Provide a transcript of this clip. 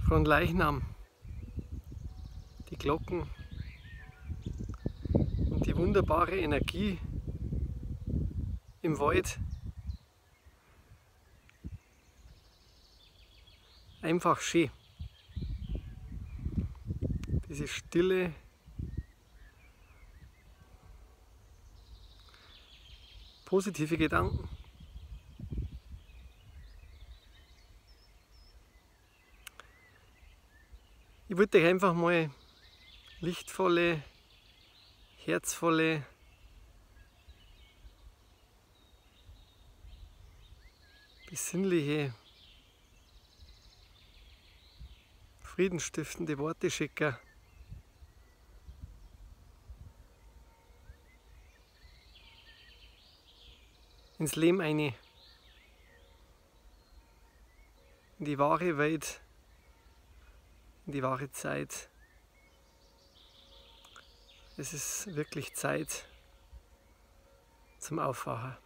Fronleichnam, die Glocken und die wunderbare Energie im Wald. Einfach schön. Diese Stille, positive Gedanken. Ich wollte euch einfach mal lichtvolle, herzvolle, besinnliche, friedenstiftende Worte schicken. Ins Leben eine, in die wahre Welt, in die wahre Zeit. Es ist wirklich Zeit zum Aufwachen.